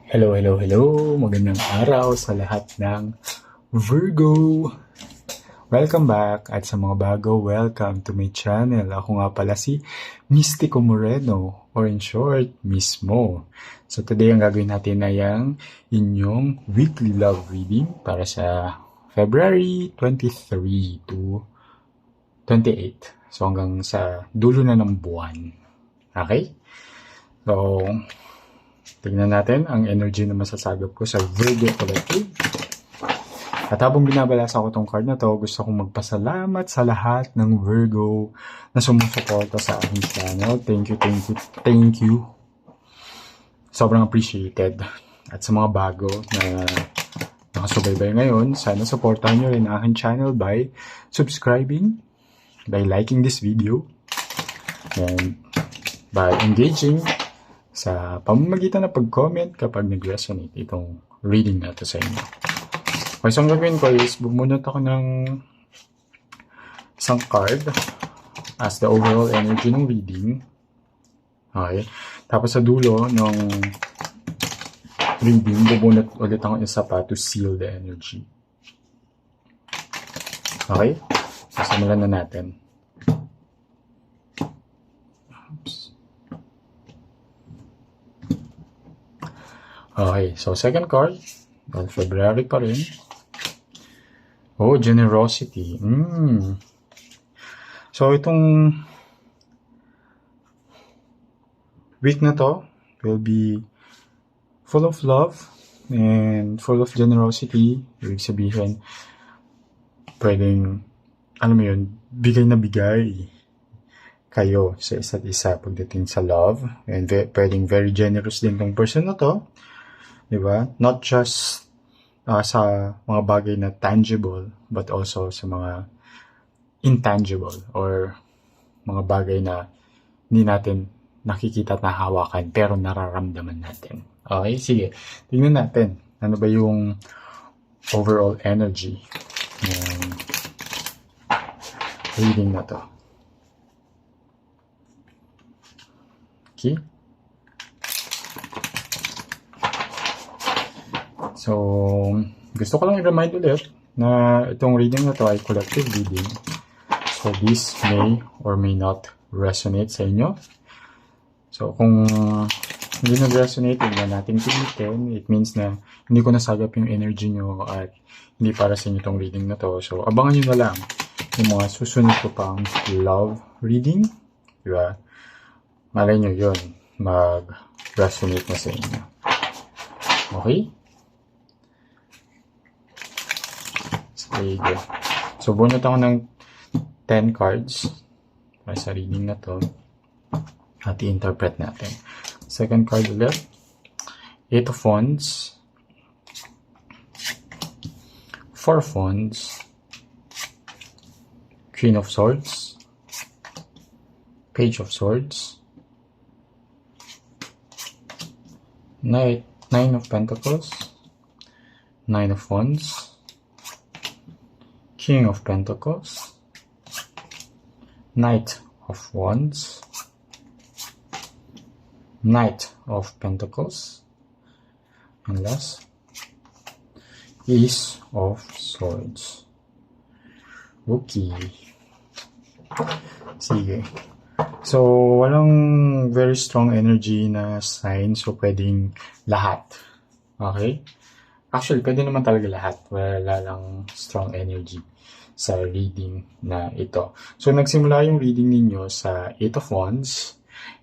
Hello, hello, hello! Magandang araw sa lahat ng Virgo! Welcome back at sa mga bago, welcome to my channel. Ako nga pala si Mystico Moreno or in short, Mismo. So today ang gagawin natin ay ang inyong weekly love reading para sa February 23 to 28. So hanggang sa dulo na ng buwan. Okay? So, tignan natin ang energy na masasagap ko sa Virgo Collective. At habang binabalasa ko tong card na to, gusto kong magpasalamat sa lahat ng Virgo na sumusuporta sa aking channel. Thank you, thank you, thank you. Sobrang appreciated. At sa mga bago na nakasubaybay ngayon, sana supportahan nyo rin ang aking channel by subscribing, by liking this video, and by engaging sa pamamagitan ng pag-comment kapag nag-resonate itong reading na to sa inyo. Okay, so ang gagawin ko is bumunot ako ng isang card as the overall energy ng reading. Okay. Tapos sa dulo ng reading, bubunot ulit ako isa pa to seal the energy. Okay? So, simulan na natin. Okay, so second card, well, February pa rin. Oh, generosity. So itong week na to will be full of love and full of generosity. Ibig sabihin, pwedeng, alam mo yun, bigay na bigay kayo sa isa't isa pagdating sa love. And pwedeng very generous din tong person na to. Diba? Not just sa mga bagay na tangible, but also sa mga intangible or mga bagay na hindi natin nakikita at nahawakan pero nararamdaman natin. Okay? Sige. Tingnan natin. Ano ba yung overall energy ng reading na to? Okay? So, gusto ko lang i-remind ulit na itong reading na to ay collective reading. So, this may or may not resonate sa inyo. So, kung hindi nag-resonate, hindi na natin pilitin. It means na hindi ko nasagap yung energy nyo at hindi para sa inyo itong reading na to. So, abangan nyo na lang yung mga susunod ko pang love reading. Diba? Malay nyo yun, mag-resonate na sa inyo. Okay? There you go. So, bunot ako ng 10 cards para sa reading na to at i-interpret natin. Second card ulit. 8 of Wands. 4 of Wands. Queen of Swords. Page of Swords. Knight, 9 of Pentacles. 9 of Wands. King of Pentacles, Knight of Wands, Knight of Pentacles, and last, Ace of Swords. Okay. Sige. So, walang very strong energy na sign, so pwedeng lahat. Okay? Actually, pwede naman talaga lahat. Wala lang strong energy sa reading na ito. So, nagsimula yung reading ninyo sa 8 of Wands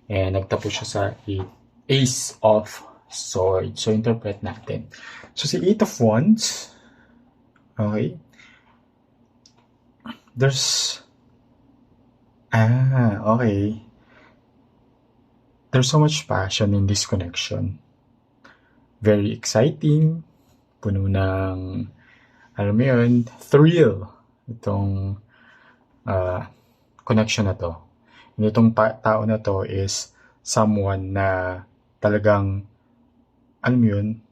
and nagtapos siya sa Ace of Swords. So, interpret natin. So, si 8 of Wands, okay, there's, okay, there's so much passion in this connection. Very exciting, puno ng, alam mo yun, thrill itong connection na to. And itong tao na to is someone na talagang, alam mo yun,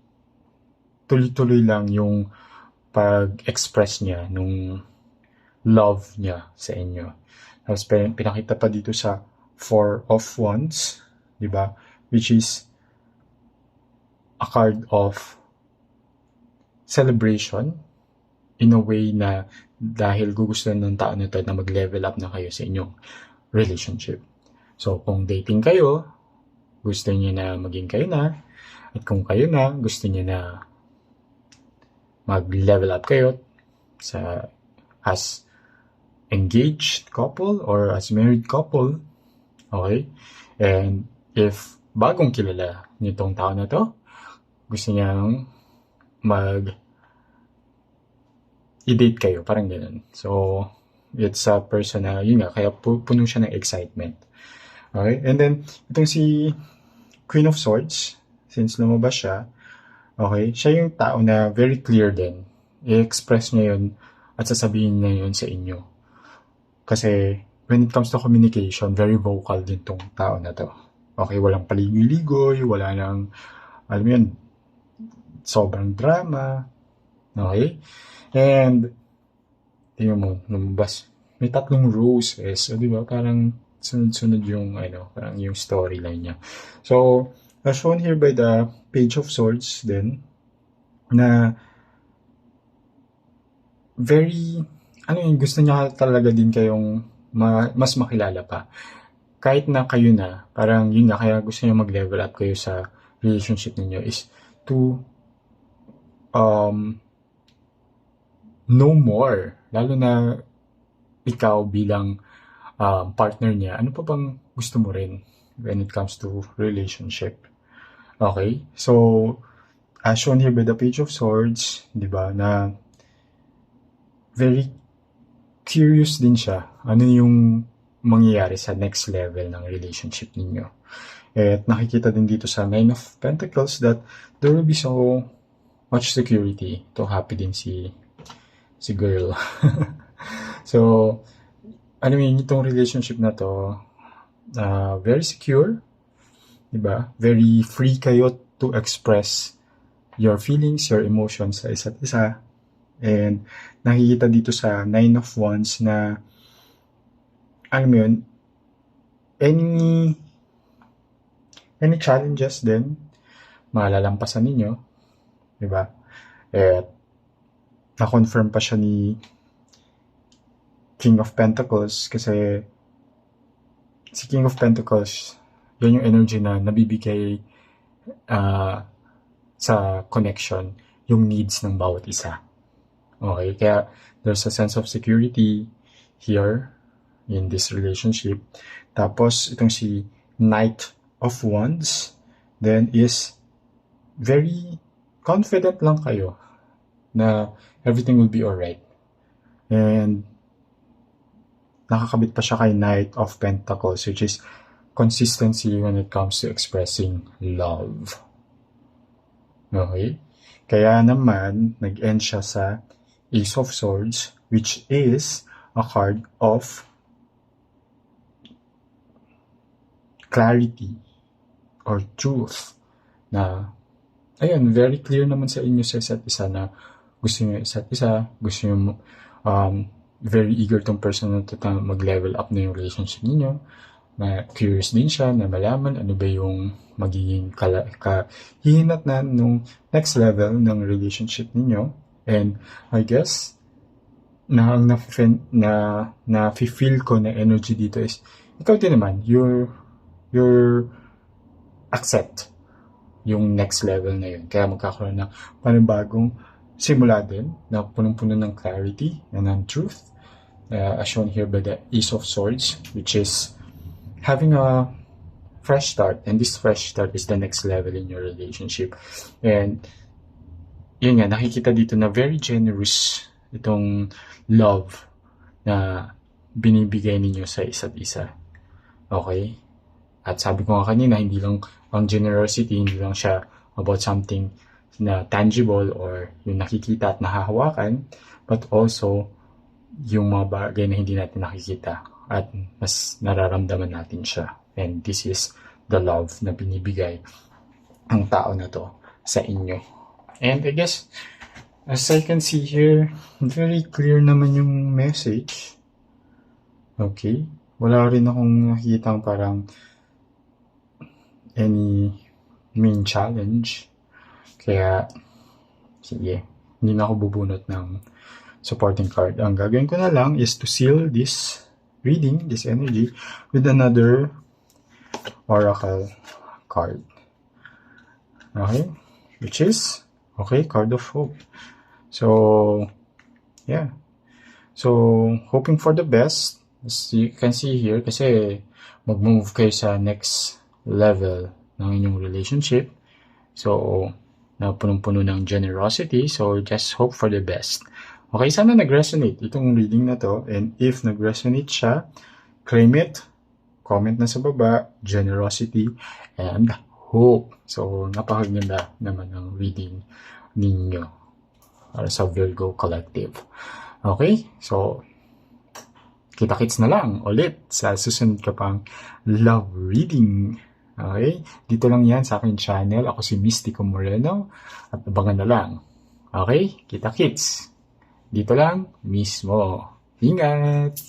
tuloy-tuloy lang yung pag-express niya nung love niya sa inyo. Tapos pinakita pa dito sa 4 of Wands, di ba? Which is a card of celebration in a way na dahil gugustuhan ng tao na to na mag-level up na kayo sa inyong relationship. So, kung dating kayo, gusto niyo na maging kayo na, at kung kayo na, gusto niyo na mag-level up kayo sa as engaged couple or as married couple, okay? And if bagong kilala nitong tao na to, gusto niyang i-date kayo, parang ganun. So, it's a person na, yun nga, kaya puno siya ng excitement. Okay? And then, itong si Queen of Swords, since lumabas siya, okay, siya yung tao na very clear din. I-express niya yun at sasabihin niya yun sa inyo. Kasi, when it comes to communication, very vocal din tong tao na to. Okay, walang paligoy-ligoy, wala nang, alam mo yun, sobrang drama. Okay? And, tingnan mo, lumabas. May 3 roses. O, diba? Parang sunod-sunod yung, parang yung storyline niya. So, as shown here by the Page of Swords din, na very, gusto niya talaga din kayong mas makilala pa. Kahit na kayo na, parang yun nga, kaya gusto niya mag-level up kayo sa relationship niyo is to know more. Lalo na ikaw bilang partner niya, ano pa bang gusto mo rin when it comes to relationship? Okay? So, as shown here by the Page of Swords, di ba, na very curious din siya. Ano yung mangyayari sa next level ng relationship ninyo. At nakikita din dito sa Nine of Pentacles that there will be so much security. Ito, happy din si girl. So, itong relationship na to, very secure, diba? Very free kayo to express your feelings, your emotions sa isa't isa. And nakikita dito sa Nine of Wands na, any challenges din, malalampasan ninyo, diba? At na-confirm pa siya ni King of Pentacles kasi si King of Pentacles, yun yung energy na nabibigay sa connection, yung needs ng bawat isa. Okay, kaya there's a sense of security here in this relationship. Tapos, itong si Knight of Wands, then is very confident lang kayo na everything will be alright. And nakakabit pa siya kay Knight of Pentacles, which is consistency when it comes to expressing love. Okay? Kaya naman, nag-end siya sa Ace of Swords, which is a card of clarity or truth na, ayun, very clear naman sa inyo sa isa't isa na gusto nyo isa't isa, gusto nyo very eager tong person na to mag-level up na yung relationship niyo, na curious din siya na malaman ano ba yung magiging hihinatnan nung next level ng relationship niyo. And I guess na-feel ko na energy dito is ikaw din naman, your accept yung next level na yun. Kaya magkakaroon ng panibagong simula din na punong-puno ng clarity and ng truth, as shown here by the Ace of Swords, which is having a fresh start. And this fresh start is the next level in your relationship. And yun nga, nakikita dito na very generous itong love na binibigay ninyo sa isa't isa. Okay? At sabi ko nga kanina, hindi lang ang generosity, hindi lang siya about something na tangible or yung nakikita at nahahawakan, but also yung mga bagay na hindi natin nakikita at mas nararamdaman natin siya. And this is the love na binibigay ang tao na to sa inyo. And I guess, as I can see here, very clear naman yung message. Okay? Wala rin akong nakikitang parang any main challenge. Kaya, sige, hindi na ako bubunot ng supporting card. Ang gagawin ko na lang is to seal this reading, this energy, with another oracle card. Okay? Which is, okay, card of hope. So, yeah. So, hoping for the best. As you can see here, kasi mag-move kayo sa next level ng inyong relationship. So, na punong-puno ng generosity. So, just hope for the best. Okay, sana nag-resonate itong reading na to. And if nag-resonate siya, claim it. Comment na sa baba, generosity, and hope. So, napakaganda naman ng reading ninyo para sa Virgo Collective. Okay, so, kita-kits na lang ulit sa susunod ka pang love reading. Okay, dito lang yan sa aking channel. Ako si Mystico Moreno at abangan na lang. Okay, kita-kits. Dito lang mismo. Ingat!